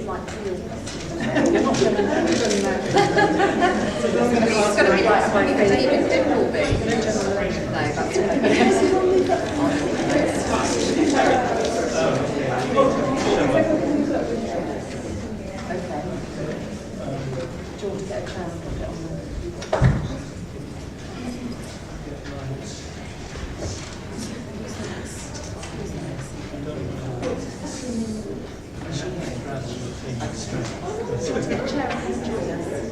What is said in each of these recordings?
it like to your customers? You're not going to know. It's going to be like my David Dimbleby. No, that's Do you want to get a chair and put it on there?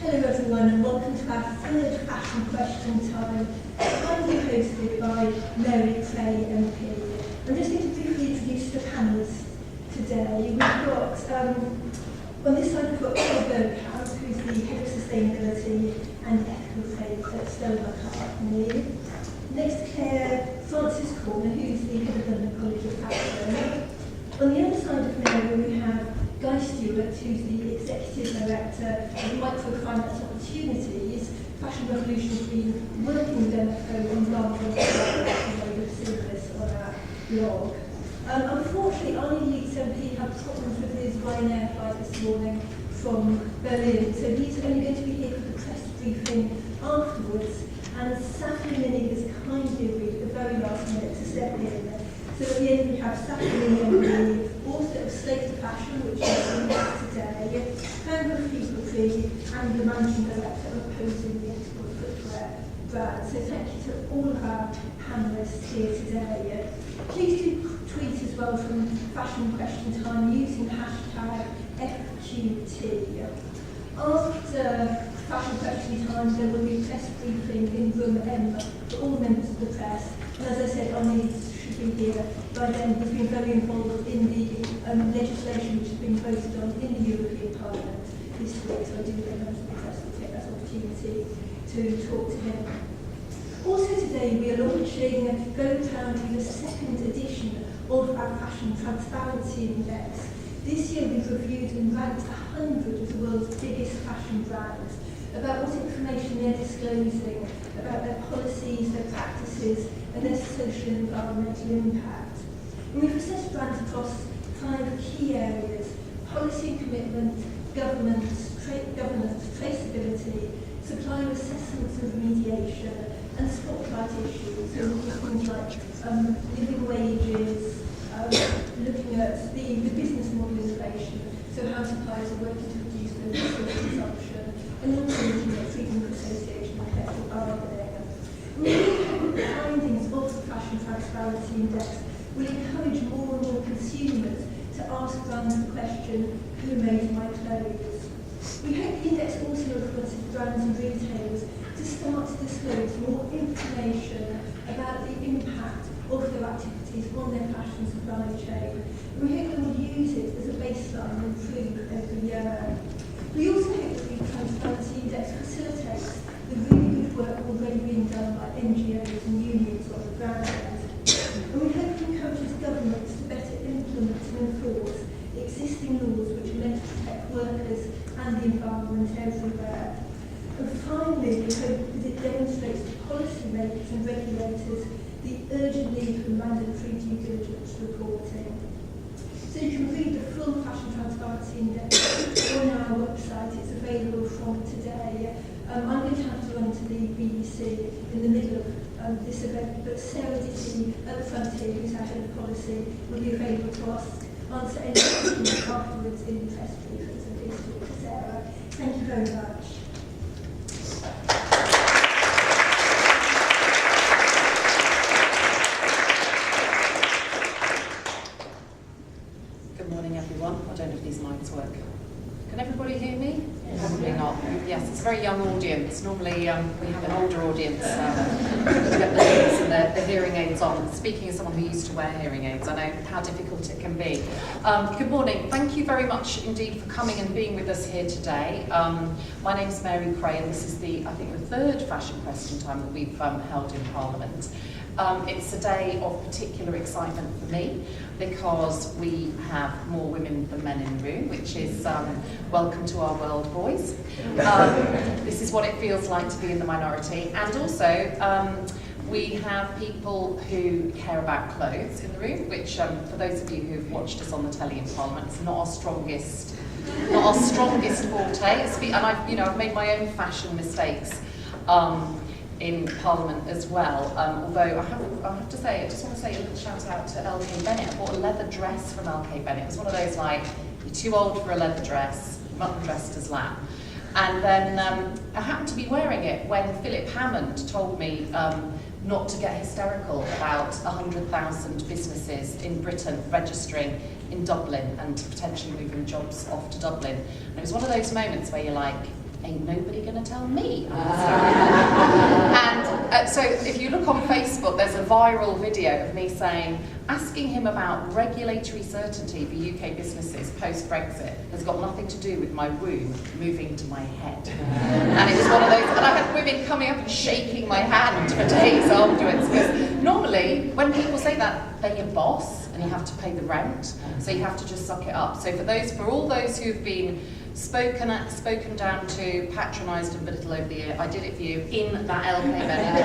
Hello everyone and welcome to our third fashion question time, kindly hosted by Mary Clay MP. I'm just going to briefly introduce the panellists today. We've got, on this side we've got Claire Berghouse, who's the Head of Sustainability and Ethical Trade at Stella McCartney. Next, Claire Francis Corner, who's the Head of London College of Fashion. On the other side of Mary we have Guy Stewart, who's the Executive Director of Microfinance Opportunities. Fashion Revolution has been working with MFO on large you've seen this on our blog. Unfortunately, Arnie Leeds MP had problems with his Ryanair flight this morning from Berlin, so he's only going to be here for the press briefing afterwards. And Safia Minnie has kindly agreed at the very last minute to step in. So at the end we have Safia Minnie, author of Slave to Fashion, which is released today, founder of People and the managing director of Posing the Ethical Footwear brand. So thank you to all of our panellists here today. Please do tweet as well from Fashion Question Time using hashtag FQT. After Fashion Question Time, there will be a press briefing in room M for all members of the press. And as I said, our needs should be here by then. He's been very involved in the legislation which has been voted on in the European Parliament this week, so I do think members of the press will take that opportunity to talk to him. Also today we are launching very proudly the second edition of our Fashion Transparency Index. This year we've reviewed and ranked 100 of the world's biggest fashion brands about what information they're disclosing, about their policies, their practices, and their social and environmental impact. And we've assessed brands across 5 key areas: policy and commitment, governance, traceability, supplier assessments and remediation, and spotlight issues, so things like living wages, looking at the business model innovation, so how suppliers are working to reduce their resource consumption, and also looking at freedom of association and collective bargaining. We hope the findings of the Fashion Transparency Index will encourage more and more consumers to ask brands the question, who made my clothes? We hope the index also influences brands and retailers to start to disclose more information about the impact of their activities on their fashion supply chain. We hope they will use it as a baseline and improve every year. We also hope that the Transparency Index facilitates the really good work already being done by NGOs and unions on the ground. And we hope it encourages governments to better implement and enforce existing laws which are meant to protect workers and the environment everywhere. And finally, we hope that it demonstrates to policymakers and regulators the urgent need for mandatory due diligence reporting. So you can read the full Fashion Transparency Index on our website. It's available from today. I'm going to have to run to the BBC in the middle of this event, but Sarah Ditty at the front here, who's our head of policy, will be available to answer any questions afterwards in the press briefing. So please talk to Sarah. Thank you very much. audience. Normally we have an older audience to get the hearing aids on. Speaking as someone who used to wear hearing aids, I know how difficult it can be. Good morning. Thank you very much indeed for coming and being with us here today. My name's Mary Cray, and this is I think the third fashion question time that we've held in Parliament. It's a day of particular excitement for me because we have more women than men in the room, which is welcome to our world, boys. This is what it feels like to be in the minority. And also, we have people who care about clothes in the room, which for those of you who've watched us on the telly in Parliament, it's not our strongest forte. And I've made my own fashion mistakes in Parliament as well. Although I have to say, I just want to say a little shout out to LK Bennett. I bought a leather dress from LK Bennett. It was one of those like, you're too old for a leather dress, mutton dressed as lamb. And then I happened to be wearing it when Philip Hammond told me not to get hysterical about 100,000 businesses in Britain registering in Dublin and potentially moving jobs off to Dublin. And it was one of those moments where you're like, ain't nobody going to tell me. And so if you look on Facebook, there's a viral video of me asking him about regulatory certainty for UK businesses post-Brexit has got nothing to do with my womb moving to my head. And it was one of those, and I had women coming up and shaking my hand for days afterwards, because normally when people say that, they're your boss and you have to pay the rent, so you have to just suck it up. So for all those who've been spoken down to, patronised and belittled over the year, I did it for you in that LK Bennett.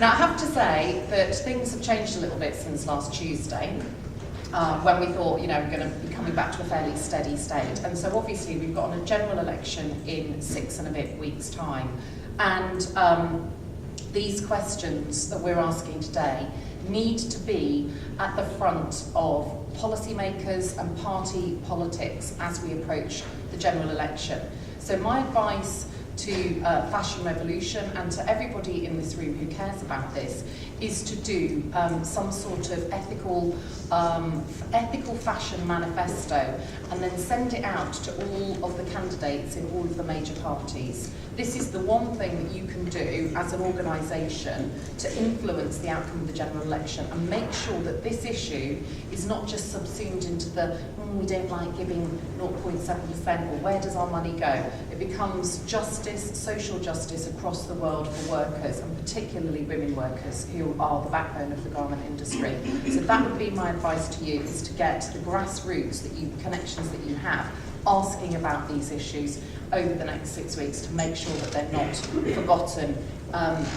Now I have to say that things have changed a little bit since last Tuesday, when we thought, we're going to be coming back to a fairly steady state. And so obviously we've got a general election in 6 and a bit weeks' time. And these questions that we're asking today need to be at the front of policymakers and party politics as we approach the general election. So my advice to Fashion Revolution and to everybody in this room who cares about this is to do some sort of ethical fashion manifesto and then send it out to all of the candidates in all of the major parties. This is the one thing that you can do as an organisation to influence the outcome of the general election and make sure that this issue is not just subsumed into the we don't like giving 0.7% or where does our money go. It becomes justice, social justice across the world for workers, and particularly women workers who are the backbone of the garment industry. So that would be my advice to you, is to get the grassroots connections that you have asking about these issues over the next 6 weeks to make sure that they're not forgotten.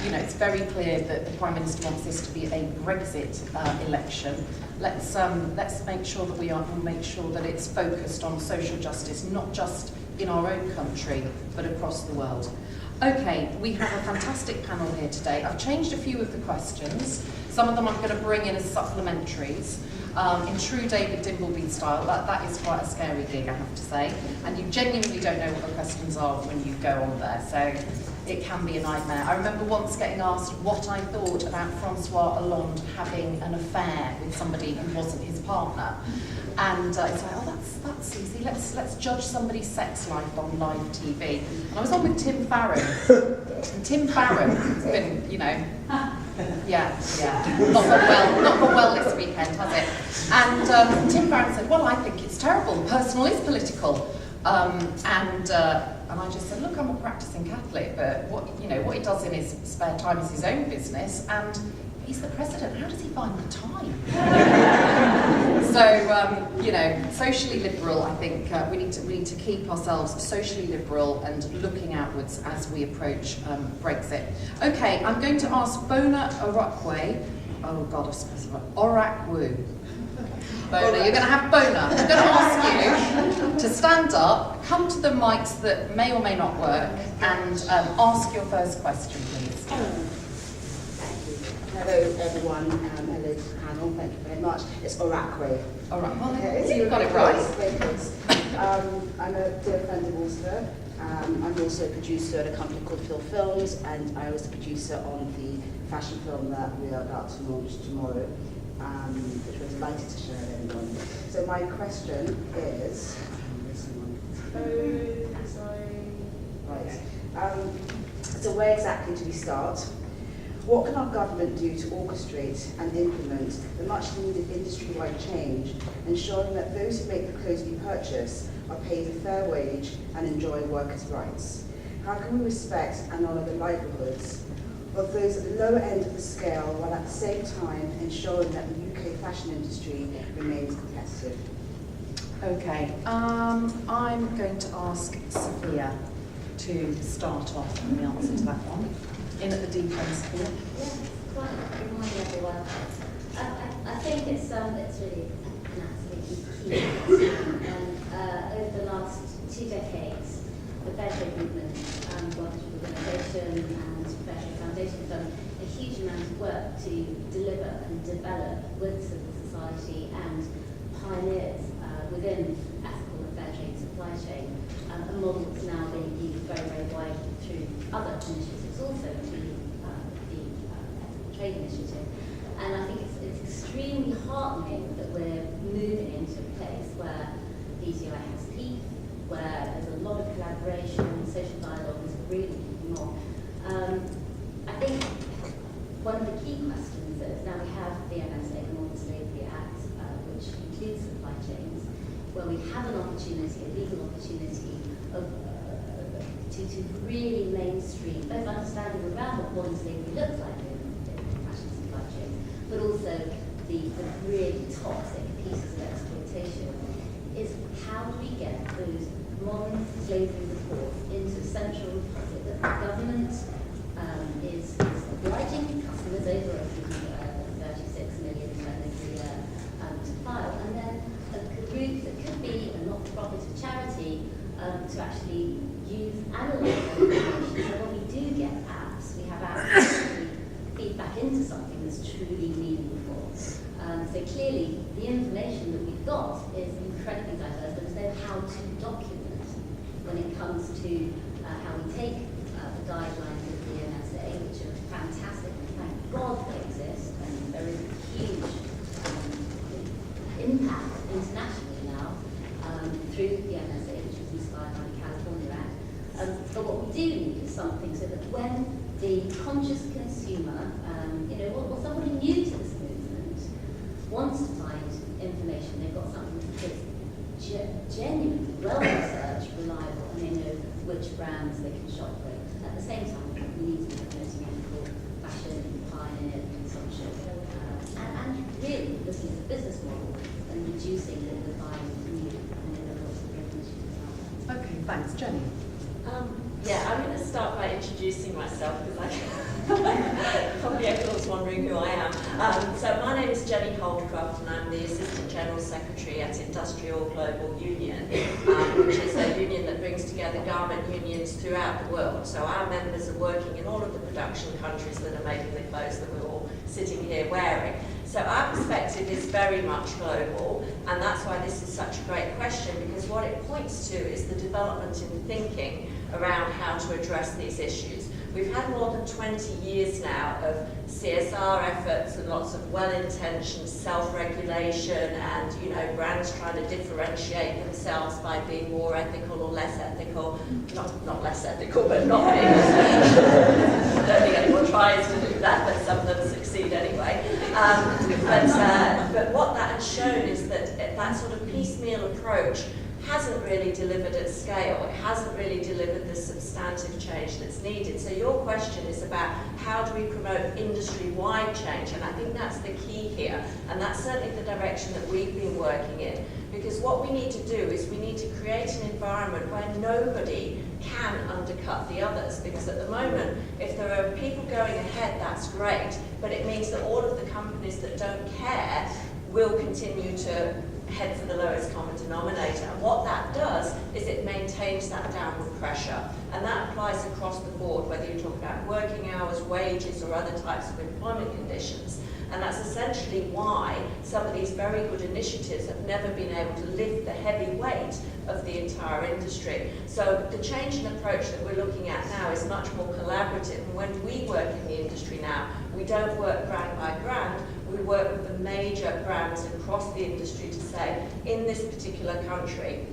It's very clear that the Prime Minister wants this to be a Brexit election. Let's make sure that it's focused on social justice, not just in our own country, but across the world. Okay, we have a fantastic panel here today. I've changed a few of the questions. Some of them I'm going to bring in as supplementaries. In true David Dimbleby style, that is quite a scary gig, I have to say. And you genuinely don't know what the questions are when you go on there, so it can be a nightmare. I remember once getting asked what I thought about Francois Hollande having an affair with somebody who wasn't his partner. And it's like, oh, that's easy. Let's judge somebody's sex life on live TV. And I was on with Tim Farron. And Tim Farron has been, yeah, not gone well this weekend, has it? And Tim Farron said, well, I think it's terrible. Personal is political. And I just said, look, I'm a practicing Catholic, but what he does in his spare time is his own business, and he's the president. How does he find the time? So, socially liberal, I think we need to keep ourselves socially liberal and looking outwards as we approach Brexit. Okay, I'm going to ask Bona Orakwe. Oh God, I suppose Orakwu. Bona, you're going to have Bona. I'm going to ask you to stand up, come to the mics that may or may not work, and ask your first question, please. Hello everyone, hello to the panel, thank you very much. It's Orakwe. All right, well, Okay. so you got it right. Very close. I'm a dear friend of also. I'm also a producer at a company called Phil Films, and I was a producer on the fashion film that we are about to launch tomorrow, which we're delighted to share with everyone. So my question is, sorry. So where exactly do we start? What can our government do to orchestrate and implement the much needed industry-wide change, ensuring that those who make the clothes we purchase are paid a fair wage and enjoy workers' rights? How can we respect and honour the livelihoods of those at the lower end of the scale, while at the same time ensuring that the UK fashion industry remains competitive? Okay, I'm going to ask Sophia to start off on the answer to that one. In at the deep end, Sophia. Yeah, good morning everyone. I think it's really an absolutely key question. Over the last 2 decades, the fair trade movement, World Trade Organisation and Fair Trade Foundation have done a huge amount of work to deliver and develop with civil society and pioneers within ethical and fair trade supply chain, a model that's now being used very, very widely through other initiatives, also the Ethical Trade Initiative. And I think it's extremely heartening that we're moving into a place where the ETI has teeth, where there's a lot of collaboration, social dialogue is really kicking off. I think one of the key questions is, now we have the MSA, the Modern Slavery Act, which includes supply chains, where we have an opportunity, a legal opportunity of to really mainstream both understanding around what modern slavery looks like in fashion supply chain, but also the really toxic pieces of exploitation. Is how do we get those modern slavery reports into central repository that the government is obliging customers over 36 million turnovers a year to file, and then a group that could be a not-for-profit charity to actually analyse that information. So when we do get apps, we have apps that actually feed back into something that's truly meaningful. So clearly, the information that we've got is incredibly diverse, but there's no how to document when it comes to how we take the guidelines of the MSA, which are fantastic, and thank God they exist, and there is a huge impact internationally now through the MSA, which was inspired by the California Act. But what we do need is something so that when the conscious consumer, or somebody new to this movement, wants to find information, they've got something that's genuinely well-researched, reliable, and they know which brands they can shop with. At the same time, we need to be promoting ethical fashion, pioneer consumption, and really looking at the business model and reducing the buying of new. And there are lots of great initiatives out there. Okay, thanks. Jenny. Yeah, I'm going to start by introducing myself because probably everyone's wondering who I am. So my name is Jenny Holdcroft and I'm the Assistant General Secretary at Industrial Global Union, which is a union that brings together garment unions throughout the world. So our members are working in all of the production countries that are making the clothes that we're all sitting here wearing. So our perspective is very much global, and that's why this is such a great question, because what it points to is the development in thinking around how to address these issues. We've had more than 20 years now of CSR efforts and lots of well-intentioned self-regulation and, brands trying to differentiate themselves by being more ethical or less ethical. Not less ethical, but not being. I don't think anyone tries to do that, but some of them succeed anyway. But what that has shown is that that sort of piecemeal approach hasn't really delivered at scale. It hasn't really delivered the substantive change that's needed. So your question is about how do we promote industry-wide change, and I think that's the key here, and that's certainly the direction that we've been working in, because what we need to do is we need to create an environment where nobody can undercut the others, because at the moment, if there are people going ahead, that's great, but it means that all of the companies that don't care will continue to head for the lowest common denominator. And what that does is it maintains that downward pressure. And that applies across the board, whether you talk about working hours, wages, or other types of employment conditions. And that's essentially why some of these very good initiatives have never been able to lift the heavy weight of the entire industry. So the change in approach that we're looking at now is much more collaborative. And when we work in the industry now, we don't work brand by brand, we work with the major brands across the industry to say, in this particular country,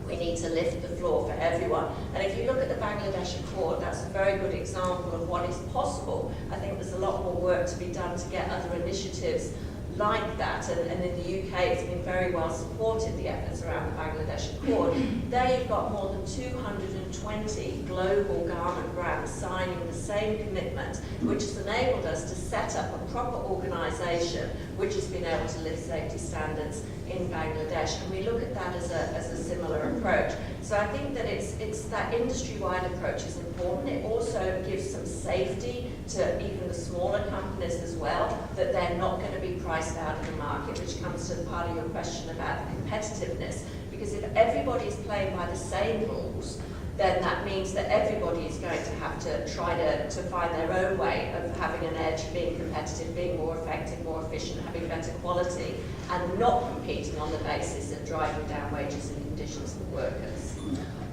We need to lift the floor for everyone. And if you look at the Bangladesh Accord, that's a very good example of what is possible. I think there's a lot more work to be done to get other initiatives like that, and in the UK it's been very well supported, the efforts around the Bangladesh Accord. There you've got more than 220 global garment brands signing the same commitment, which has enabled us to set up a proper organisation which has been able to lift safety standards in Bangladesh, and we look at that as a similar approach. So I think that it's that industry-wide approach is important. It also gives some safety to even the smaller companies as well, that they're not going to be priced out of the market, which comes to part of your question about the competitiveness. Because if everybody's playing by the same rules, then that means that everybody is going to have to try to find their own way of having an edge, being competitive, being more effective, more efficient, having better quality, and not competing on the basis of driving down wages and conditions for workers.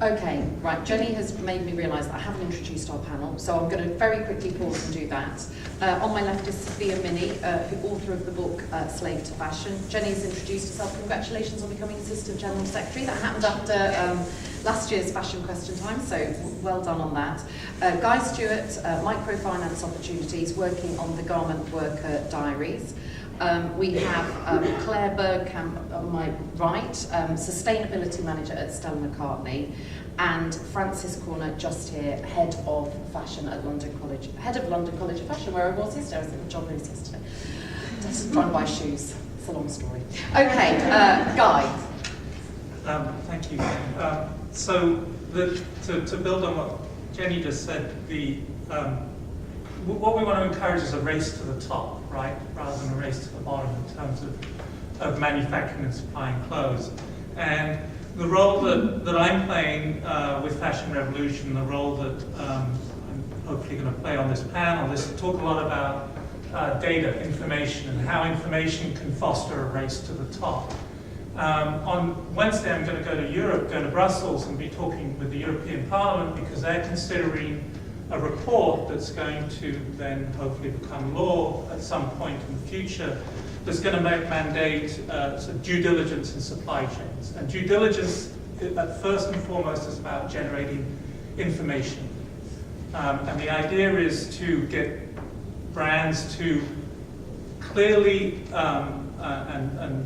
Okay, right, Jenny has made me realise that I haven't introduced our panel, so I'm going to very quickly pause and do that. On my left is Sophia Minney, author of the book Slave to Fashion. Jenny's introduced herself. Congratulations on becoming Assistant General Secretary. That happened after last year's Fashion Question Time, so well done on that. Guy Stewart, Microfinance Opportunities, working on the Garment Worker Diaries. We have Claire Bergkamp on my right, Sustainability Manager at Stella McCartney, and Frances Corner, just here, Head of Fashion at London College, Head of London College of Fashion, where I was yesterday. I was with John Lewis yesterday. Just trying to buy shoes. It's a long story. Okay, Guy. Thank you. So to build on what Jenny just said, what we want to encourage is a race to the top, right, rather than a race to the bottom in terms of manufacturing and supplying clothes. And the role that I'm playing with Fashion Revolution, the role that I'm hopefully going to play on this panel, is to talk a lot about data, information, and how information can foster a race to the top. On Wednesday, I'm going to go to Brussels and be talking with the European Parliament, because they're considering a report that's going to then hopefully become law at some point in the future, that's going to mandate due diligence in supply chains. And due diligence, first and foremost, is about generating information. And the idea is to get brands to clearly and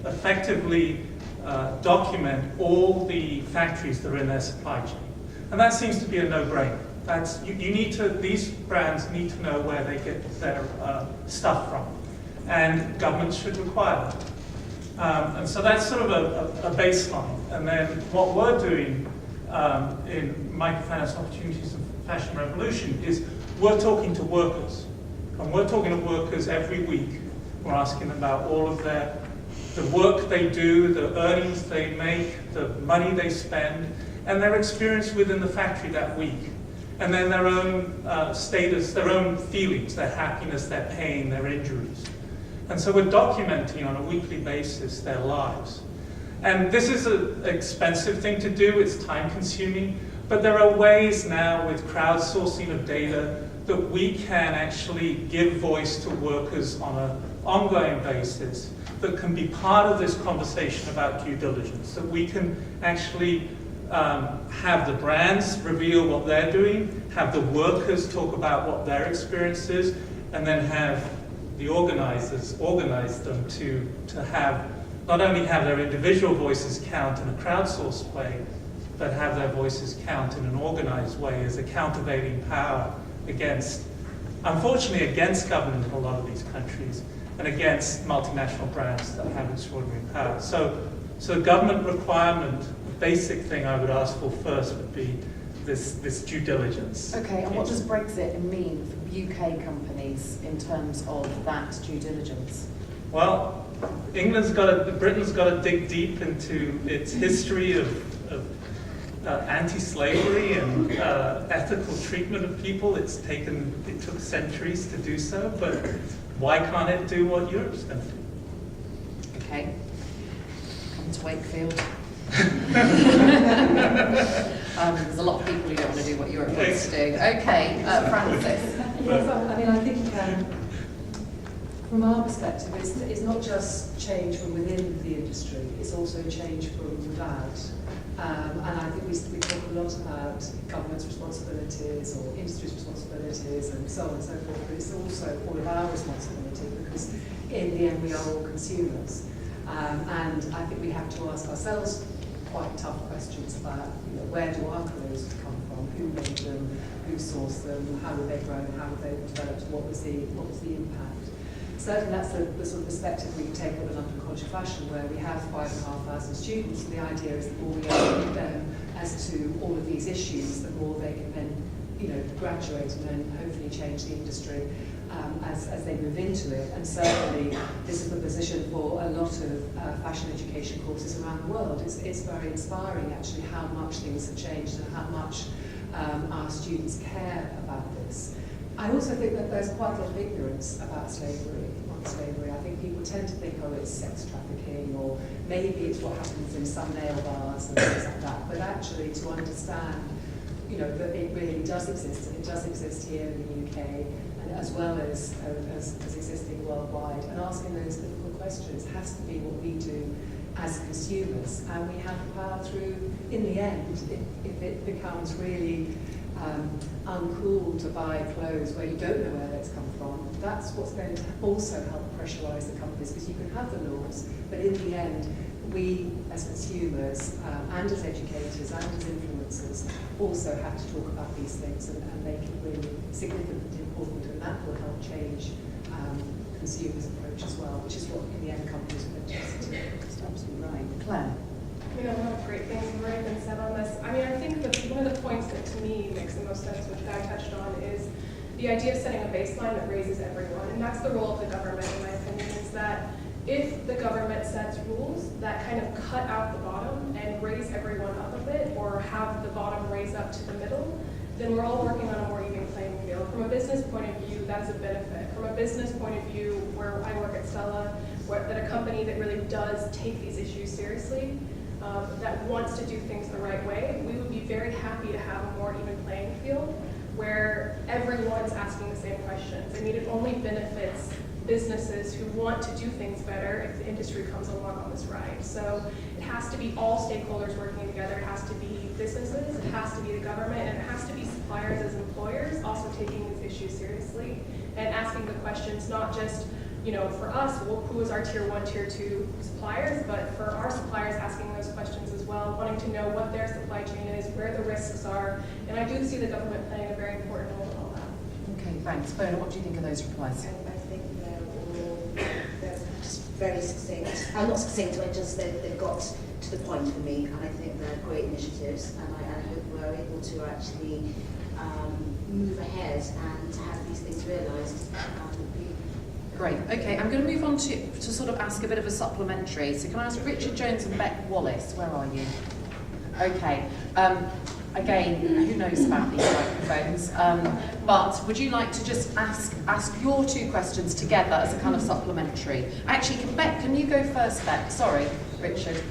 effectively document all the factories that are in their supply chain. And that seems to be a no-brainer. These brands need to know where they get their stuff from, and governments should require that. And so that's sort of a baseline. And then what we're doing in Microfinance Opportunities and Fashion Revolution is we're talking to workers. And we're talking to workers every week. We're asking them about all of the work they do, the earnings they make, the money they spend, and their experience within the factory that week. And then their own status, their own feelings, their happiness, their pain, their injuries. And so we're documenting on a weekly basis their lives. And this is an expensive thing to do, it's time consuming, but there are ways now with crowdsourcing of data that we can actually give voice to workers on an ongoing basis that can be part of this conversation about due diligence, that we can actually have the brands reveal what they're doing, have the workers talk about what their experience is, and then have the organizers organize them to have, not only have their individual voices count in a crowdsourced way, but have their voices count in an organized way as a countervailing power against, unfortunately, against government in a lot of these countries, and against multinational brands that have extraordinary power. So government requirement, the basic thing I would ask for first would be this due diligence. Okay, and what does Brexit mean for UK companies in terms of that due diligence? Well, Britain's got to dig deep into its history of anti-slavery and ethical treatment of people. It took centuries to do so, but why can't it do what Europe's going to do? Okay, come to Wakefield. There's a lot of people who don't want to do what Europe wants to do. Okay, Frances. Yes, I mean, I think from our perspective, it's not just change from within the industry, it's also change from without. And I think we talk a lot about government's responsibilities or industry's responsibilities and so on and so forth, but it's also all of our responsibility because in the end we are all consumers. And I think we have to ask ourselves quite tough questions about, you know, where do our clothes come from, who made them, who sourced them, how were they grown, how were they developed, what was the impact. Certainly that's the sort of perspective we take at the London College of Fashion, where we have 5,500 students, and the idea is the more we educate them as to all of these issues, the more they can then, you know, graduate and then hopefully change the industry as they move into it. And certainly this is the position for a lot of fashion education courses around the world. It's very inspiring actually how much things have changed and how much our students care about this. I also think that there's quite a lot of ignorance about slavery. I think people tend to think, oh, it's sex trafficking, or maybe it's what happens in some nail bars and things like that. But actually, to understand, you know, that it really does exist, and it does exist here in the UK, and as well as existing worldwide, and asking those difficult questions has to be what we do as consumers, and we have the power through, in the end, if it becomes really uncool to buy clothes where you don't know where it's come from, that's what's going to also help pressurise the companies, because you can have the laws, but in the end, we as consumers and as educators and as influencers also have to talk about these things and make it really significant and important, and that will help change consumers' approach as well, which is what in the end companies will adjust to. That's absolutely right. Claire? I mean, a lot of great things have already been said on this. I mean, I think that one of the points that to me makes the most sense, which Guy touched on, is the idea of setting a baseline that raises everyone. And that's the role of the government, in my opinion, is that if the government sets rules that kind of cut out the bottom and raise everyone up a bit, or have the bottom raise up to the middle, then we're all working on a more even playing field. From a business point of view, that's a benefit. From a business point of view, where I work at Stella, that a company that really does take these issues seriously, that wants to do things the right way, we would be very happy to have a more even playing field where everyone's asking the same questions. I mean, it only benefits businesses who want to do things better if the industry comes along on this ride. So it has to be all stakeholders working together. It has to be businesses, it has to be the government, and it has to be suppliers as employers also taking these issues seriously and asking the questions, not just, you know, for us, who is our tier 1, tier 2 suppliers, but for our suppliers asking those questions as well, wanting to know what their supply chain is, where the risks are, and I do see the government playing a very important role in all that. Okay, thanks. Fiona, what do you think of those replies? I think they're just very succinct. Not succinct, but just they've got to the point for me, and I think they're great initiatives, and I hope we're able to actually move ahead and to have these things realised. Great. Okay, I'm going to move on to sort of ask a bit of a supplementary. So can I ask Richard Jones and Beck Wallace, where are you? Okay. Again, who knows about these microphones? But would you like to just ask your two questions together as a kind of supplementary? Actually, Beck, can you go first, Beck? Sorry, Richard.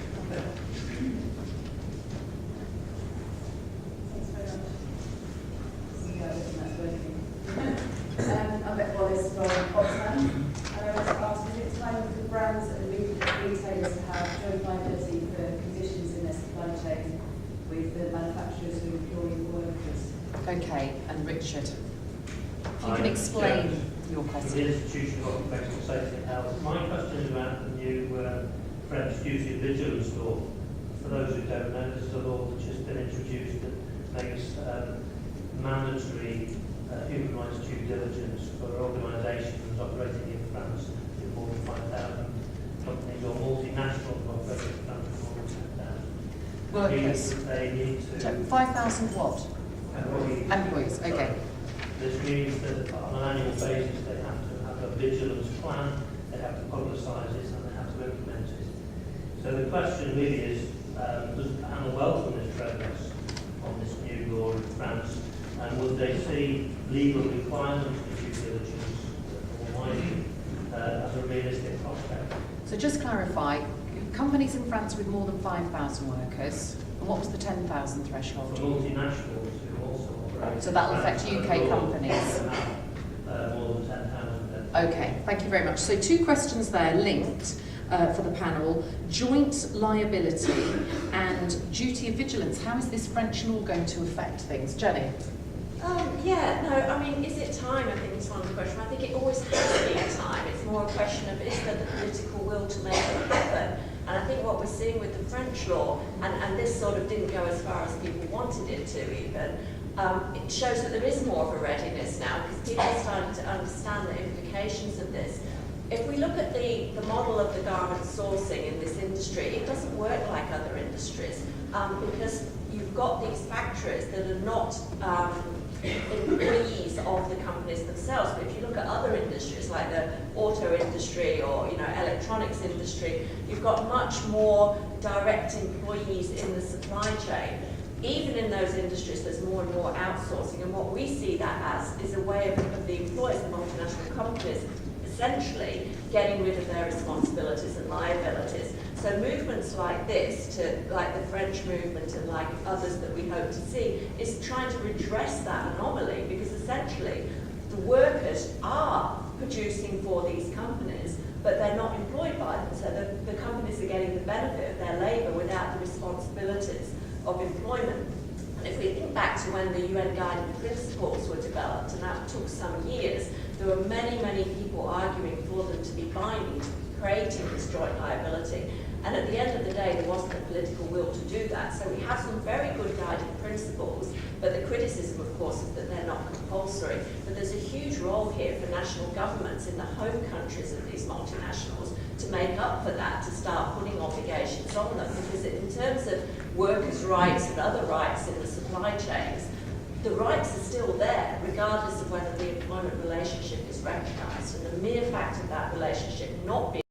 I'm Beck Wallace from Oxfam, and I was asked, is it time for brands and retailers to have joint liability for conditions in their supply chain with the manufacturers who employ workers? Okay, and Richard, if you can explain your question. The Institution of Occupational Safety and Health. My question is about the new French duty of vigilance law. For those who don't know, this is a law which has been introduced that makes mandatory human rights due diligence for organisations operating in France with more than 5,000 companies, or multinationals operating in France with more than 10,000. Workers. They need to... So 5,000 what? Employees. Employees, okay. This means that on an annual basis they have to have a vigilance plan, they have to publicise it, and they have to implement it. So the question really is, does the panel welcome this progress on this new law in France, and would they see legal requirements for due diligence or mining as a realistic prospect? So just clarify, companies in France with more than 5,000 workers, and what was the 10,000 threshold? For multinationals who also operate. So that'll affect UK companies. More than 10,000 employees. Okay, thank you very much. So 2 questions there linked for the panel. Joint liability and duty of vigilance. How is this French law going to affect things? Jenny? Yeah, no, I mean, is it time? I think is one of the questions. I think it always has been time. It's more a question of is there the political will to make it happen? And I think what we're seeing with the French law, and this sort of didn't go as far as people wanted it to even, it shows that there is more of a readiness now because people are starting to understand the implications of this. If we look at the model of the garment sourcing in this industry, it doesn't work like other industries because you've got these factories that are not employees of the companies themselves. But if you look at other industries like the auto industry or electronics industry, you've got much more direct employees in the supply chain. Even in those industries, there's more and more outsourcing, and what we see that as is a way of the employers of multinational companies essentially getting rid of their responsibilities and liabilities. So movements like this, like the French movement and like others that we hope to see, is trying to redress that anomaly because essentially the workers are producing for these companies, but they're not employed by them. So the companies are getting the benefit of their labour without the responsibilities of employment. And if we think back to when the UN Guiding Principles were developed, and that took some years, there were many, many people arguing for them to be binding, to be creating this joint liability. And at the end of the day, there wasn't a political will to do that. So we have some very good guiding principles, but the criticism, of course, is that they're not compulsory. But there's a huge role here for national governments in the home countries of these multinationals to make up for that, to start putting obligations on them. Because in terms of workers' rights and other rights in the supply chains, the rights are still there, regardless of whether the employment relationship is recognised. And the mere fact of that relationship not being